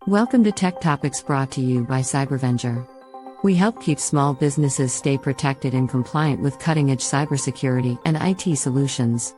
Welcome to Tech Topics brought to you by Cybervenger. We help keep small businesses stay protected and compliant with cutting-edge cybersecurity and IT solutions.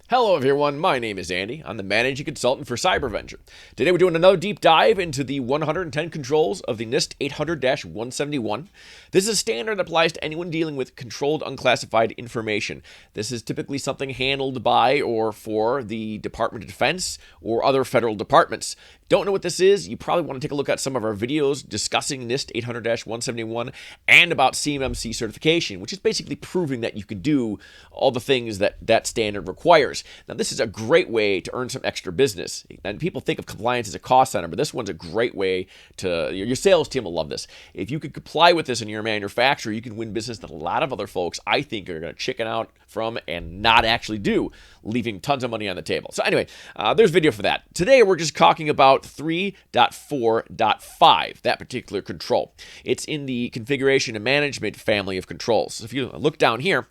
Hello everyone, my name is Andy. I'm the managing consultant for Cybervenger. Today we're doing another deep dive into the 110 controls of the NIST 800-171. This is a standard that applies to anyone dealing with controlled unclassified information. This is typically something handled by or for the Department of Defense or other federal departments. Don't know what this is? You probably want to take a look at some of our videos discussing NIST 800-171 and about CMMC certification, which is basically proving that you can do all the things that that standard requires. Now, this is a great way to earn some extra business. And people think of compliance as a cost center, but this one's a great way to, your sales team will love this. If you could comply with this in your manufacturer, you can win business that a lot of other folks, I think, are going to chicken out from and not actually do, leaving tons of money on the table. So anyway, there's video for that. Today, we're just talking about 3.4.5, that particular control. It's in the configuration and management family of controls. So if you look down here,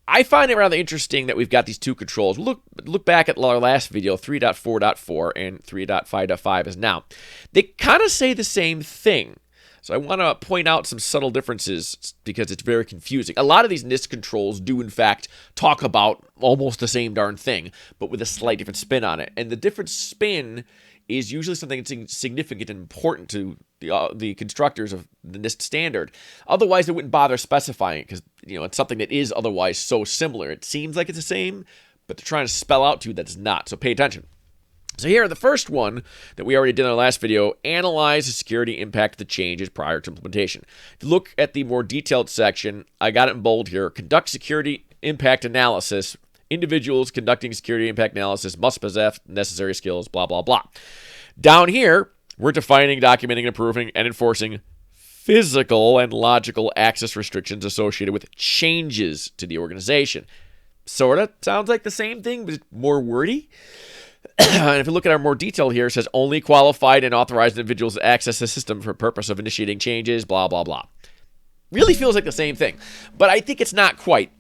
I find it rather interesting that we've got these two controls. Look back at our last video, 3.4.4 and 3.5.5 is now. They kind of say the same thing. So I want to point out some subtle differences because it's very confusing. A lot of these NIST controls do, in fact, talk about almost the same darn thing, but with a slight different spin on it. And the different spin is usually something that's significant and important to the constructors of the NIST standard. Otherwise, they wouldn't bother specifying it because it's something that is otherwise so similar. It seems like it's the same, but they're trying to spell out to you that it's not. So pay attention. So here, the first one that we already did in our last video, analyze the security impact of the changes prior to implementation. If you look at the more detailed section, I got it in bold here. Conduct security impact analysis. Individuals conducting security impact analysis must possess necessary skills, blah, blah, blah. Down here, we're defining, documenting, approving, and enforcing physical and logical access restrictions associated with changes to the organization. Sort of sounds like the same thing, but it's more wordy. And if you look at our more detail here, it says only qualified and authorized individuals access the system for purpose of initiating changes, blah, blah, blah. Really feels like the same thing, but I think it's not quite.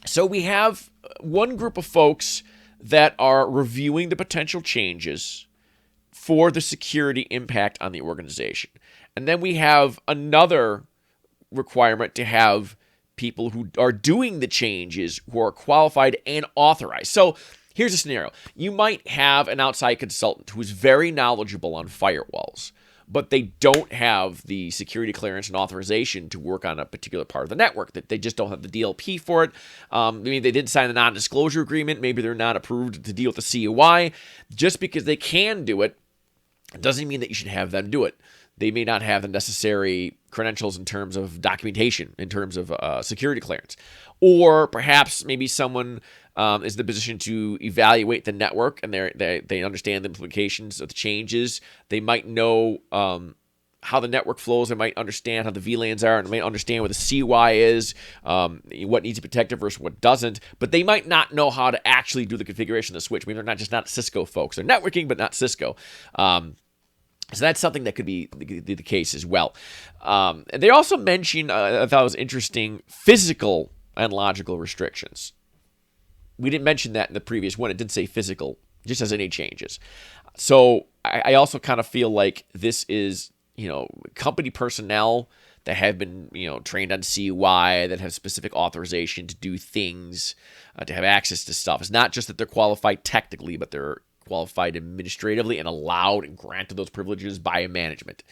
So we have one group of folks that are reviewing the potential changes for the security impact on the organization. And then we have another requirement to have people who are doing the changes who are qualified and authorized. So here's a scenario. You might have an outside consultant who is very knowledgeable on firewalls, but they don't have the security clearance and authorization to work on a particular part of the network. That they just don't have the DLP for it. Maybe they didn't sign the non-disclosure agreement. Maybe they're not approved to deal with the CUI. Just because they can do it doesn't mean that you should have them do it. They may not have the necessary credentials in terms of documentation, in terms of security clearance. Or perhaps maybe someone is in the position to evaluate the network and they understand the implications of the changes. They might know how the network flows. They might understand how the VLANs are, and they might understand what the CUI is, what needs to be protected versus what doesn't. But they might not know how to actually do the configuration of the switch. I mean, they're not Cisco folks. They're networking, but not Cisco. So that's something that could be the case as well. They also mention, I thought it was interesting, physical and logical restrictions. We didn't mention that in the previous one. It did say physical, just as any changes. So I also kind of feel like this is, company personnel that have been, trained on CUI, that have specific authorization to do things, to have access to stuff. It's not just that they're qualified technically, but they're qualified administratively and allowed and granted those privileges by management.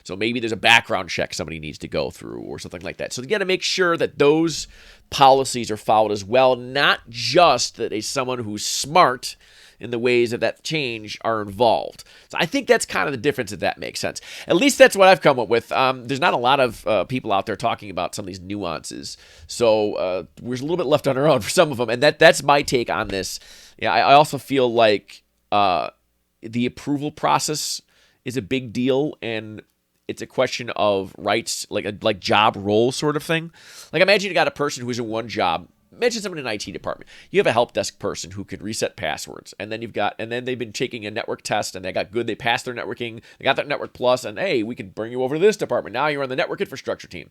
So maybe there's a background check somebody needs to go through or something like that. So you got to make sure that those policies are followed as well, not just that someone who's smart in the ways of that change are involved. So I think that's kind of the difference, if that makes sense. At least that's what I've come up with. There's not a lot of people out there talking about some of these nuances. So we're a little bit left on our own for some of them. And that's my take on this. Yeah, I also feel like the approval process is a big deal, and it's a question of rights, like job role sort of thing. Like imagine you got a person who's in one job. Imagine someone in an IT department. You have a help desk person who can reset passwords, and then they've been taking a network test, and they got good. They passed their networking. They got their network plus, and hey, we can bring you over to this department. Now you're on the network infrastructure team,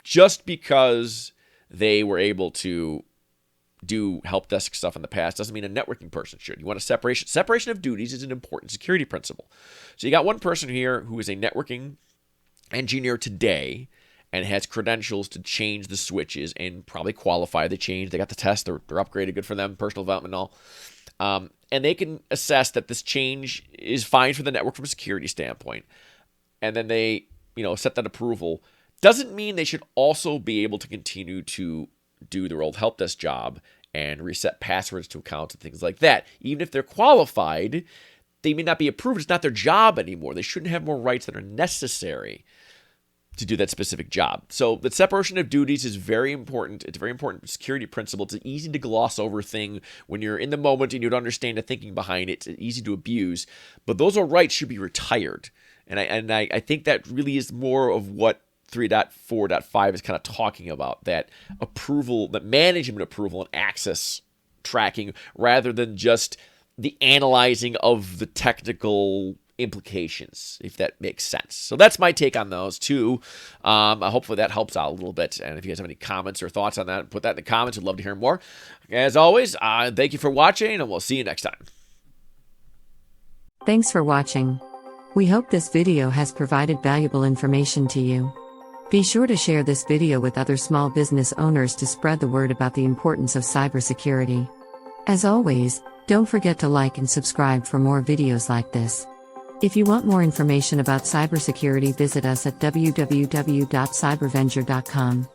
just because they were able to do help desk stuff in the past doesn't mean a networking person should. You want a separation. Separation of duties is an important security principle. So you got one person here who is a networking engineer today and has credentials to change the switches and probably qualify the change. They got the test. They're upgraded. Good for them. Personal development and all. And they can assess that this change is fine for the network from a security standpoint. And then they, set that approval. Doesn't mean they should also be able to continue to do their old help desk job and reset passwords to accounts and things like that. Even if they're qualified, they may not be approved. It's not their job anymore. They shouldn't have more rights that are necessary to do that specific job. So the separation of duties is very important. It's a very important security principle. It's an easy to gloss over thing when you're in the moment and you don't understand the thinking behind it. It's easy to abuse. But those rights should be retired. And I think that really is more of what 3.4.5 is kind of talking about, that approval, that management approval and access tracking, rather than just the analyzing of the technical implications, if that makes sense. So that's my take on those two. Hopefully that helps out a little bit. And if you guys have any comments or thoughts on that, put that in the comments. I'd love to hear more. As always, thank you for watching, and we'll see you next time. Thanks for watching. We hope this video has provided valuable information to you. Be sure to share this video with other small business owners to spread the word about the importance of cybersecurity. As always, don't forget to like and subscribe for more videos like this. If you want more information about cybersecurity, visit us at www.cybervenger.com.